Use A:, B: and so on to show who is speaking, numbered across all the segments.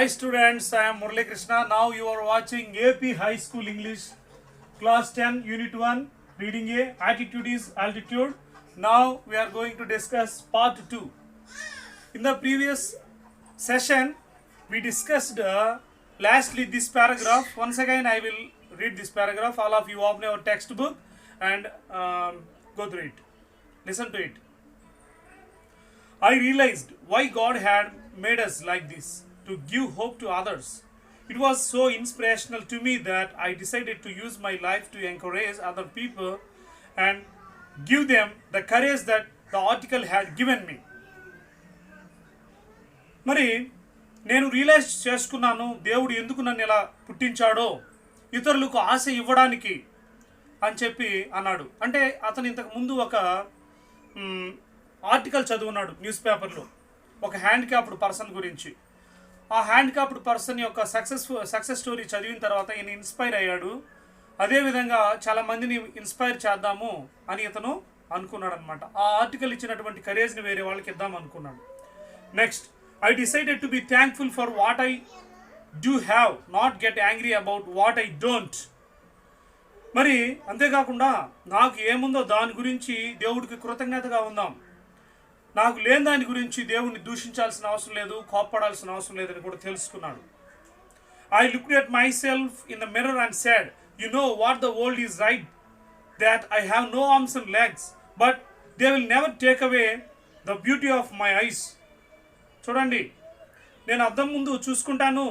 A: Hi students, I am Murali Krishna. Now you are watching AP High School English Class 10 Unit 1 Reading A. Attitude is Altitude. Now we are going to discuss Part 2. In the previous session we discussed lastly this paragraph. Once again I will read this paragraph. All of you open your textbook and go through it. Listen to it. I realized why God had made us like this, to give hope to others. It was so inspirational to me that I decided to use my life to encourage other people and give them the courage that the article had given me. మరి నేను realise చేసుకున్నాను దేవుడు ఎందుకు నన్ను ఇలా పుట్టించాడో ఇతరులకు ఆశ ఇవ్వడానికి అని చెప్పి అన్నాడు. అంటే అతను ఇంతకు ముందు ఒక ఆర్టికల్ చదువున్నాడు న్యూస్ పేపర్లో ఒక హ్యాండిక్యాప్డ్ పర్సన్ గురించి. ఆ హ్యాండిక్యాప్డ్ పర్సన్ యొక్క సక్సెస్ స్టోరీ చదివిన తర్వాత ఈయన ఇన్స్పైర్ అయ్యాడు. అదేవిధంగా చాలామందిని ఇన్స్పైర్ చేద్దాము అని ఇతను అనుకున్నాడు అనమాట. ఆ ఆర్టికల్ ఇచ్చినటువంటి కరేజ్ని వేరే వాళ్ళకి ఇద్దాం అనుకున్నాడు. Next, I decided to be thankful for what I do have, not get angry about what I don't. మరి అంతేకాకుండా నాకు ఏముందో దాని గురించి దేవుడికి కృతజ్ఞతగా ఉందాం. నాకు లేని దాని గురించి దేవుడిని దూషించాల్సిన అవసరం లేదు, కోప్పడాల్సిన అవసరం లేదని కూడా తెలుసుకున్నాడు. I looked at my self in the mirror and said, you know what the world is right, that I have no arms and legs, but they will never take away the beauty of my eyes. చూడండి, నేను అద్దం ముందు చూసుకుంటాను,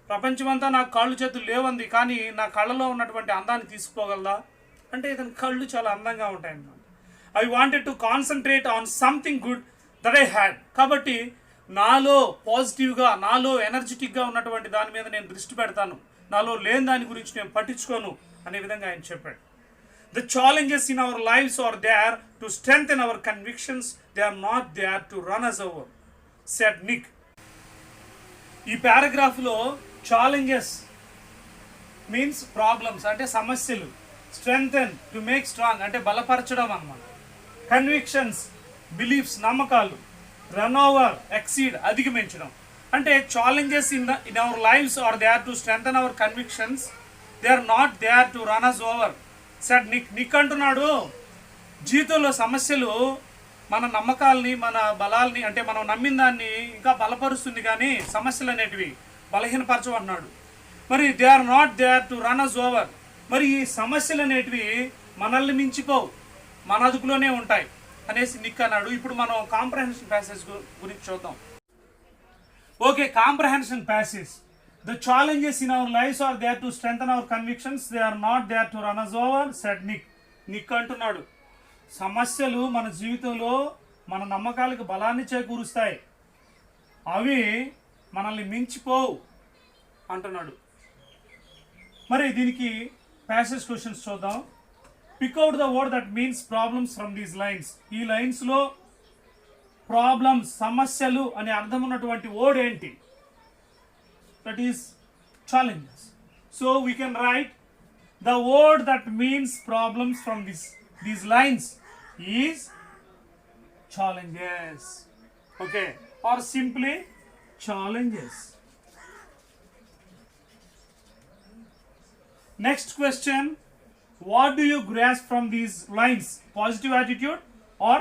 A: ప్రపంచమంతా నాకు కాళ్ళు చేతులు లేవంది, కానీ నా కళ్ళలో ఉన్నటువంటి అందాన్ని తీసుకుపోగలదా అంటే ఇతని కళ్ళు చాలా అందంగా ఉంటాయన్నమాట. I wanted to concentrate on something good that I had. కాబట్టి నాలో పాజిటివ్గా, నాలో ఎనర్జెటిక్గా ఉన్నటువంటి దాని మీద నేను దృష్టి పెడతాను, నాలో లేని దాని గురించి నేను పట్టించుకోను అనే విధంగా ఆయన చెప్పాడు. The challenges in our lives are there to strengthen our convictions. They are not there to run us over, said Nick. ఈ పారాగ్రాఫ్లో ఛాలెంజెస్ మీన్స్ ప్రాబ్లమ్స్ అంటే సమస్యలు, స్ట్రెంగ్థెన్ టు మేక్ స్ట్రాంగ్ అంటే బలపరచడం అన్నమాట, కన్విక్షన్స్ బిలీఫ్స్ నమ్మకాలు, రన్ ఓవర్ ఎక్సీడ్ అధిగమించడం. అంటే challenges in our lives are there to strengthen our convictions, they are not there to run us over. Sir Nick అంటున్నాడు, జీవితంలో సమస్యలు మన నమ్మకాలని, మన బలాల్ని అంటే మనం నమ్మిన దాన్ని ఇంకా బలపరుస్తుంది, కానీ సమస్యలు అనేటివి బలహీనపరచమన్నాడు. మరి they are not there to run us over. మరి ఈ సమస్యలు అనేటివి మనల్ని మించిపోవు, మన అదుపులోనే ఉంటాయి అనేసి నిక్ అన్నాడు. ఇప్పుడు మనం కాంప్రహెన్షన్ ప్యాసేజ్ గురించి చూద్దాం. Okay, comprehension passage. The challenges in our lives are there to strengthen our convictions. They are not there to run us over, said Nick. Nick అంటున్నాడు, సమస్యలు మన జీవితంలో మన నమ్మకాలకు బలాన్ని చేకూరుస్తాయి, అవి మనల్ని మించిపోవు అంటున్నాడు. మరి దీనికి ప్యాసేజ్ క్వశ్చన్స్ చూద్దాం. Pick out the word that means problems from these lines. ఈ లైన్స్లో ప్రాబ్లమ్స్ సమస్యలు అనే అర్థం ఉన్నటువంటి వర్డ్ ఏంటి? That is challenges. So we can write the word that means problems from these lines is challenges. Okay, or simply challenges. Next question, what do you grasp from these lines? Positive attitude or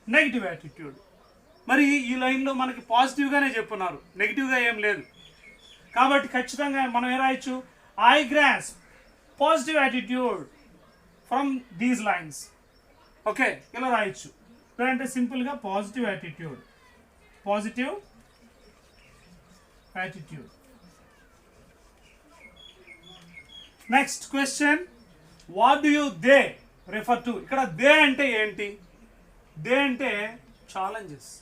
A: negative attitude? మరి ఈ లైన్లో మనకి పాజిటివ్గానే చెప్పున్నారు, నెగిటివ్గా ఏం లేదు. కాబట్టి ఖచ్చితంగా మనం ఏం రాయొచ్చు? I grasp positive attitude from these lines. Okay, ఇలా రాయొచ్చు. అంటే సింపుల్గా positive attitude, positive attitude. Next question, what do you they refer to? ఇక్కడ దే అంటే ఏంటి? దే అంటే ఛాలెంజెస్.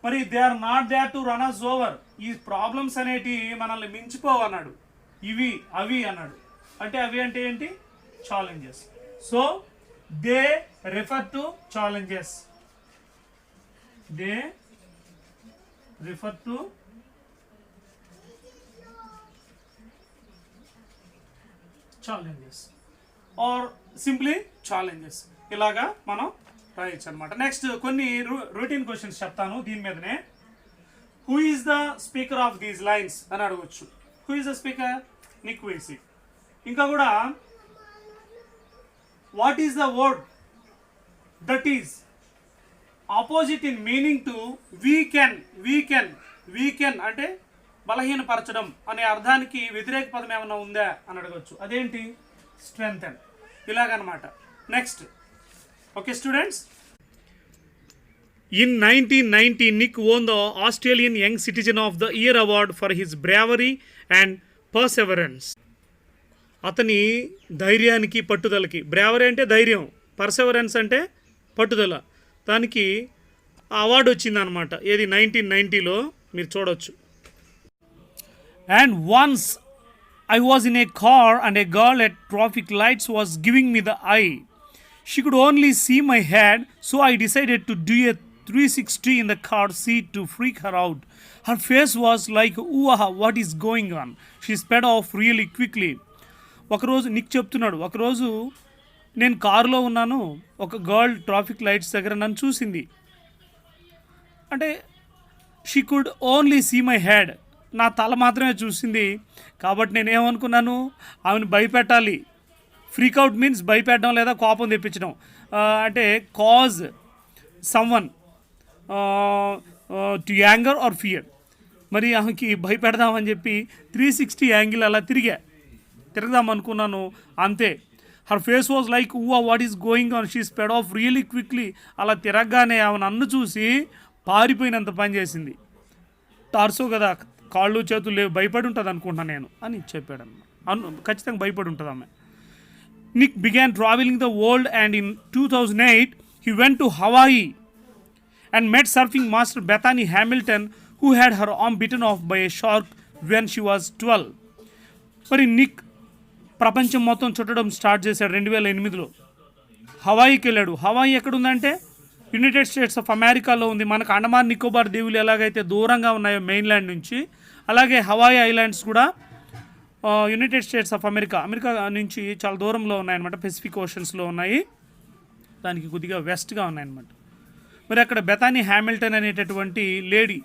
A: మరి they are not there to run us over. ఈ ప్రాబ్లమ్స్ అనేటి మనల్ని మించిపోవు అన్నాడు, ఇవి అవి అన్నాడు. అంటే అవి అంటే ఏంటి? Challenges. So they refer to challenges. They refer to challenges are simply challenges. ఇలాగా మనం రాయొచ్చు అనమాట. నెక్స్ట్ కొన్ని రొటీన్ క్వశ్చన్స్ చెప్తాను దీని మీదనే. Who is the speaker of these lines అని అడగవచ్చు. Who is the speaker? Nick Vujicic. ఇంకా కూడా what is the word that is opposite in meaning to weaken అంటే బలహీనపరచడం అనే అర్థానికి వ్యతిరేక పదం ఏమైనా ఉందా అని అడగవచ్చు. అదేంటి? స్ట్రెంగ్తెన్. ఇలాగనమాట. Next, okay students, in 1990 Nick won the Australian Young Citizen of the Year award for his bravery and perseverance. అతని ధైర్యానికి పట్టుదలకి, బ్రావరీ అంటే ధైర్యం, పర్సెవరెన్స్ అంటే పట్టుదల, దానికి ఆ అవార్డు వచ్చిందనమాట. ఏది? 1990లో మీరు చూడవచ్చు. And once I was in a car and a girl at traffic lights was giving me the eye. She could only see my head, so I decided to do a 360 in the car seat to freak her out. Her face was like, "Ooh, what is going on?" She sped off really quickly. ఒకరోజు Nick చెప్తున్నాడు, ఒకరోజు నేను కారులో ఉన్నాను, ఒక girl traffic lights దగ్గర నన్ను చూసింది. అంటే she could only see my head, నా తల మాత్రమే చూసింది. కాబట్టి నేనేమనుకున్నాను, ఆమెను భయపెట్టాలి. ఫ్రీక్అవుట్ మీన్స్ భయపెట్టడం లేదా కోపం తెప్పించడం. అంటే cause someone to anger or fear. మరి ఆమెకి భయపెడదామని చెప్పి 360 యాంగిల్ అలా తిరగదాం అనుకున్నాను, అంతే. Her face was like, what is going on. She sped off really quickly. అలా తిరగగానే ఆమె నన్ను చూసి పారిపోయినంత పని చేసింది. టార్సో కదా, కాళ్ళు చేతులు లేవు, భయపడి ఉంటుంది అనుకుంటున్నాను నేను అని చెప్పాడు. ఖచ్చితంగా భయపడి ఉంటుంది ఆమె. Nick began traveling the world and in 2008 he went to Hawaii and met surfing master Bethany Hamilton, who had her arm bitten off by a shark when she was 12. మరి నిక్ ప్రపంచం మొత్తం చుట్టడం స్టార్ట్ చేశాడు 2008లో. హవాయికి వెళ్ళాడు. Hawaii ఎక్కడుందంటే United states of అమెరికాలో ఉంది. మనకు అండమాన్ నికోబార్ దీవులు ఎలాగైతే దూరంగా ఉన్నాయో మెయిన్ల్యాండ్ నుంచి, అలాగే హవాయి ఐలాండ్స్ కూడా యునైటెడ్ స్టేట్స్ ఆఫ్ అమెరికా నుంచి చాలా దూరంలో ఉన్నాయన్నమాట. పెసిఫిక్ ఓషన్స్లో ఉన్నాయి, దానికి కొద్దిగా వెస్ట్గా ఉన్నాయన్నమాట. మరి అక్కడ బెథానీ హ్యామిల్టన్ అనేటటువంటి లేడీ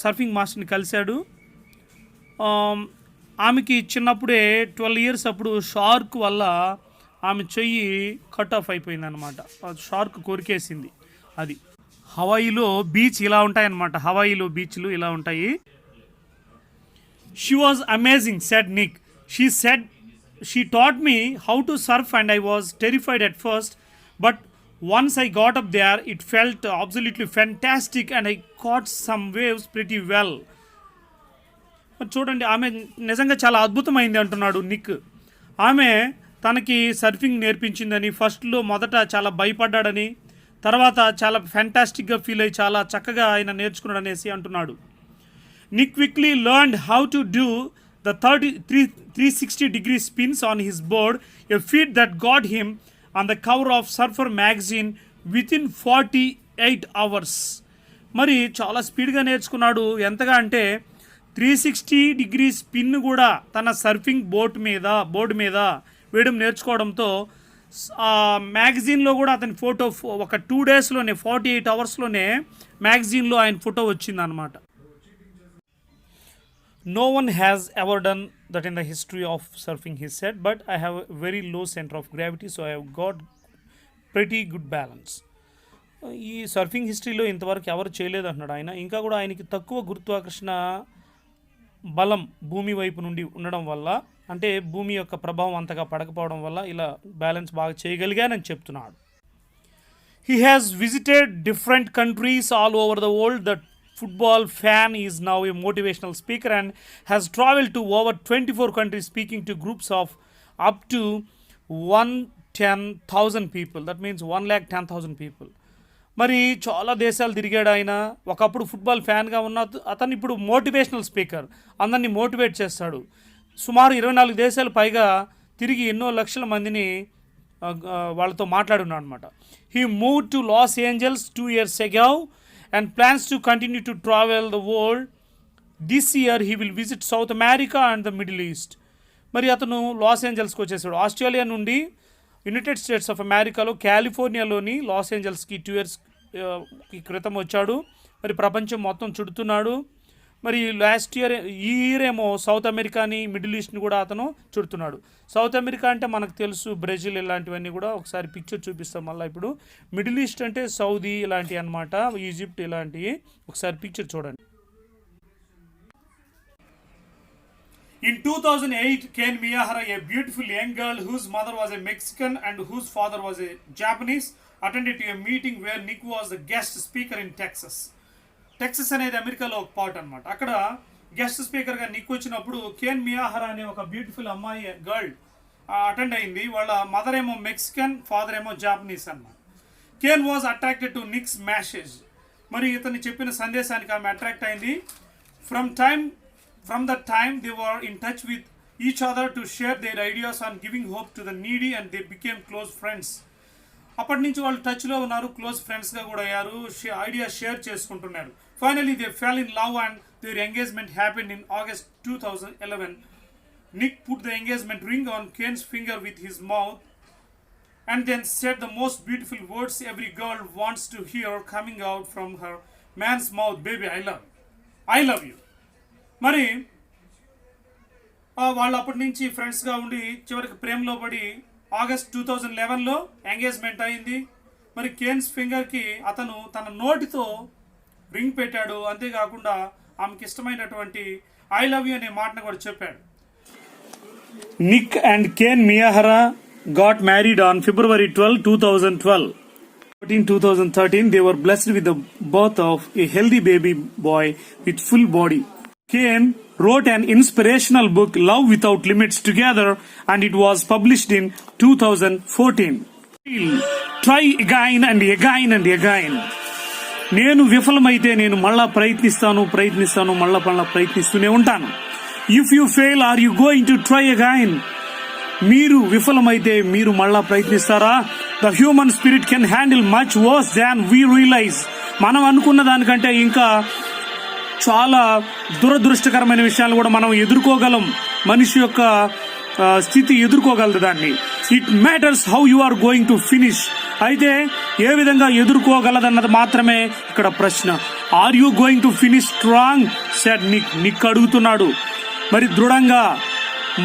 A: సర్ఫింగ్ మాస్టర్ని కలిశాడు. ఆమెకి చిన్నప్పుడే 12 years అప్పుడు షార్క్ వల్ల ఆమె చెయ్యి కట్ ఆఫ్ అయిపోయిందనమాట. షార్క్ కొరికేసింది. అది హవాయిలో బీచ్ ఇలా ఉంటాయన్నమాట. హవాయిలో బీచ్లు ఇలా ఉంటాయి. She was amazing, said Nick. She said she taught me how to surf and I was terrified at first, but once I got up there, it felt absolutely fantastic and I caught some waves pretty well. చూడండి, ఆమె నిజంగా చాలా అద్భుతమైంది అంటున్నాడు Nick. ఆమె తనకి surfing నేర్పించిందని, ఫస్ట్లో మొదట చాలా భయపడ్డాడని, తర్వాత చాలా ఫ్యాంటాస్టిక్గా ఫీల్ అయ్యి చాలా చక్కగా ఆయన నేర్చుకున్నాడు అనేసి అంటున్నాడు. Nick quickly learned how to do the 360-degree spins on his board, a feat that got him on the cover of Surfer magazine within 48 hours. మరి చాలా స్పీడ్గా నేర్చుకున్నాడు. ఎంతగా అంటే 360-degree స్పిన్ కూడా తన సర్ఫింగ్ బోర్డు మీద వేయడం నేర్చుకోవడంతో మ్యాగజైన్లో కూడా అతని ఫోటో ఒక 2 daysలోనే 48 hours మ్యాగజైన్లో ఆయన ఫోటో వచ్చిందనమాట. No one has ever done that in the history of surfing, he said, but I have a very low center of gravity, so I have got pretty good balance. ఈ surfing హిస్టరీలో ఇంతవరకు ఎవరు చేయలేదు అంటున్నాడు ఆయన. ఇంకా కూడా ఆయనకి తక్కువ గురుత్వాకర్షణ బలం భూమి వైపు నుండి ఉండడం వల్ల, అంటే భూమి యొక్క ప్రభావం అంతగా పడకపోవడం వల్ల ఇలా బ్యాలెన్స్ బాగా చేయగలిగానని చెప్తున్నాడు. He has visited different countries all over the world. The football fan is now a motivational speaker and has traveled to over 24 countries speaking to groups of up to 110,000 people. That means 110,000 people. మరి చాలా దేశాలు తిరిగాడు ఆయన. ఒకప్పుడు football ఫ్యాన్గా ఉన్న అతను ఇప్పుడు motivational speaker, అందరినీ మోటివేట్ చేస్తాడు. సుమారు 24 దేశాలు పైగా తిరిగి ఎన్నో లక్షల మందిని వాళ్ళతో మాట్లాడున్నాడు అనమాట. He move to Los Angeles 2 years ago and plans to continue to travel the world. This year he will visit South America and the Middle East. మరి అతను లాస్ ఏంజల్స్కి వచ్చేసాడు. ఆస్ట్రేలియా నుండి యునైటెడ్ స్టేట్స్ ఆఫ్ అమెరికాలో కాలిఫోర్నియాలోని loss ఏంజల్స్కి 2 years క్రితం వచ్చాడు. మరి ప్రపంచం మొత్తం చుడుతున్నాడు. మరి ఈ ఇయర్ ఏమో సౌత్ అమెరికాని, మిడిల్ ఈస్ట్ని కూడా అతను చుడుతున్నాడు. సౌత్ అమెరికా అంటే మనకు తెలుసు, బ్రెజిల్ ఇలాంటివన్నీ కూడా ఒకసారి పిక్చర్ చూపిస్తాం మళ్ళీ. ఇప్పుడు మిడిల్ ఈస్ట్ అంటే సౌదీ ఇలాంటివి అనమాట, ఈజిప్ట్ ఇలాంటివి. ఒకసారి పిక్చర్ చూడండి. In 2008, Ken Miyahara, a beautiful young girl whose mother was a Mexican and whose father was a Japanese, attended to a meeting where Nick was the guest speaker in Texas. Texas అనేది అమెరికాలో ఒక part అనమాట. అక్కడ guest స్పీకర్గా Nick వచ్చినప్పుడు Kane మియాహరా అనే ఒక beautiful అమ్మాయి గర్ల్ అటెండ్ అయింది. వాళ్ళ మదర్ ఏమో మెక్సికన్, ఫాదర్ ఏమో జాపనీస్ అన్నమాట. Kanae was attracted to Nick's message. మరి ఇతను చెప్పిన సందేశానికి ఆమె అట్రాక్ట్ అయింది. From that time, they were in touch with each other to share their ideas on giving hope to the needy, and they became close friends. అప్పటి నుంచి వాళ్ళు టచ్లో ఉన్నారు, క్లోజ్ ఫ్రెండ్స్గా కూడా అయ్యారు, ఐడియాస్ షేర్ చేసుకుంటున్నారు. Finally they fell in love and their engagement happened in August 2011. Nick put the engagement ring on Ken's finger with his mouth and then said the most beautiful words every girl wants to hear coming out from her man's mouth, "Baby, I love you." మరి వాళ్ళు అప్పటి నుంచి ఫ్రెండ్స్గా ఉండి చివరికి ప్రేమలో పడి August 2011లో engagement అయింది. మరి కేన్స్ ఫింగర్కి అతను తన నోటితో రింగ్ పెట్టాడు. అంతేకాకుండా ఆమెకి ఇష్టమైనటువంటి "ఐ లవ్ యూ" అనే మాటను కూడా చెప్పాడు. Nick and Ken Miyahara got married on February 12, 2012. In 2013, they were blessed with the birth of a healthy baby boy with full body. Ken wrote an inspirational book, Love Without Limits, together, and it was published in 2014. Try again and again and again. నేను విఫలమైతే నేను మళ్ళా ప్రయత్నిస్తాను, మళ్ళా ప్రయత్నిస్తూనే ఉంటాను. If you fail, are you going to try again? మీరు విఫలమైతే మీరు మళ్ళా ప్రయత్నిస్తారా? The human spirit can handle much worse than we realize. మనం అనుకున్న దానికంటే ఇంకా చాలా దురదృష్టకరమైన విషయాలు కూడా మనం ఎదుర్కోగలం. మనిషి యొక్క స్థితి ఎదుర్కోగలదు దాన్ని. It matters how you are going to finish. అయితే ఏ విధంగా ఎదుర్కోగలదన్నది మాత్రమే ఇక్కడ ప్రశ్న. Are you going to finish strong? Said Nick అడుగుతున్నాడు. మరి దృఢంగా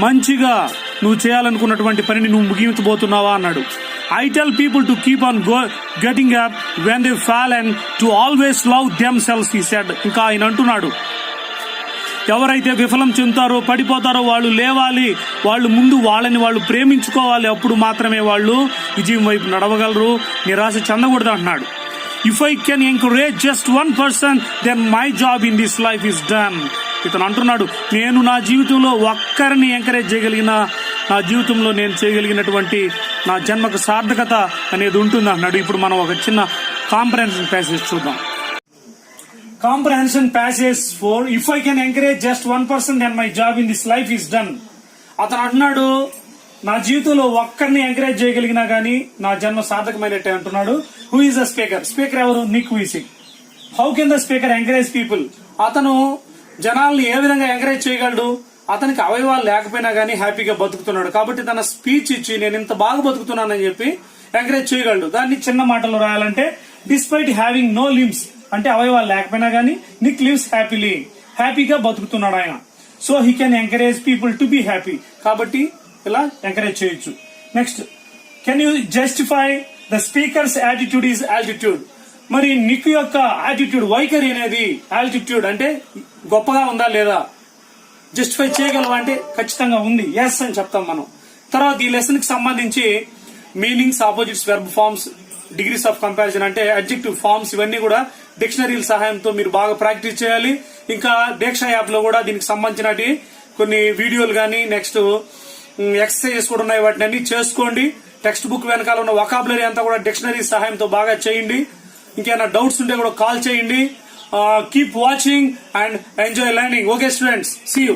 A: మంచిగా నువ్వు చేయాలనుకున్నటువంటి పనిని నువ్వు ముగించబోతున్నావా అన్నాడు. I tell people to keep on getting up when they fall and to always love themselves, he said. ఇంకా ఆయన అంటున్నాడు, ఎవరైతే విఫలం చెందుతారో, పడిపోతారో వాళ్ళు లేవాలి, వాళ్ళు ముందు వాళ్ళని వాళ్ళు ప్రేమించుకోవాలి. అప్పుడు మాత్రమే వాళ్ళు విజయం వైపు నడవగలరు, నిరాశ చెందకూడదు అంటున్నాడు. If I can encourage just one person, then my job in this life is done. ఇతను అంటున్నాడు, నేను నా జీవితంలో ఒక్కరిని ఎంకరేజ్ చేయగలిగిన, నా జీవితంలో నేను చేయగలిగినటువంటి నా జన్మకు సార్థకత అనేది ఉంటుంది అన్నాడు. ఇప్పుడు మనం ఒక చిన్న కాంప్రహెన్షన్ ప్యాసేజ్ చూద్దాం. Comprehension passage 4. If I can encourage just one person, then my job in this life is done. అతను అంటున్నాడు, నా జీవితంలో ఒక్కరిని ఎంకరేజ్ చేయగలిగినా గానీ నా జన్మ సార్థకమైనట్టే అంటున్నాడు. Who is the speaker? Speaker ఎవరు? Nick Vujicic. How can the speaker encourage people? అతను జనాల్ని ఏ విధంగా ఎంకరేజ్ చేయగలడు? అతనికి అవయవాలు లేకపోయినా గానీ హ్యాపీగా బతుకుతున్నాడు కాబట్టి తన స్పీచ్ ఇచ్చి నేను ఇంత బాగా బతుకుతున్నానని చెప్పి ఎంకరేజ్ చేయగలడు. దాన్ని చిన్న మాటలు రాయాలంటే, డిస్పైట్ హ్యావింగ్ నో లిమ్స్ అంటే అవయవాలు లేకపోయినా గానీ నిక్ లివ్స్ హ్యాపీలీ, హ్యాపీగా బతుకుతున్నాడు ఆయన. So he can encourage people to be happy. కాబట్టి ఇలా ఎంకరేజ్ చేయొచ్చు. Next, can you justify the speakers attitude is altitude. మరి నిక్ యొక్క యాటిట్యూడ్, వైఖరి అనేది ఆల్టిట్యూడ్ అంటే గొప్పగా ఉందా లేదా జస్టిఫై చేయగలవా అంటే ఖచ్చితంగా ఉంది, ఎస్ అని చెప్తాం మనం. తర్వాత ఈ లెసన్ కి సంబంధించి meanings, opposites, verb forms, degrees of comparison అంటే అడ్జెక్టివ్ ఫార్మ్స్, ఇవన్నీ కూడా డిక్షనరీల సహాయంతో మీరు బాగా ప్రాక్టీస్ చేయాలి. ఇంకా దీక్ష యాప్ లో కూడా దీనికి సంబంధించిన కొన్ని వీడియోలు కానీ నెక్స్ట్ ఎక్సర్సైజెస్ కూడా ఉన్నాయి, వాటిని అన్ని చేసుకోండి. టెక్స్ట్ బుక్ వెనకాల ఉన్న వొకాబులరీ అంతా కూడా డిక్షనరీ సహాయంతో బాగా చేయండి. ఇంకేమైనా డౌట్స్ ఉంటే కూడా కాల్ చేయండి. Keep watching and enjoy learning. Okay, students, see you.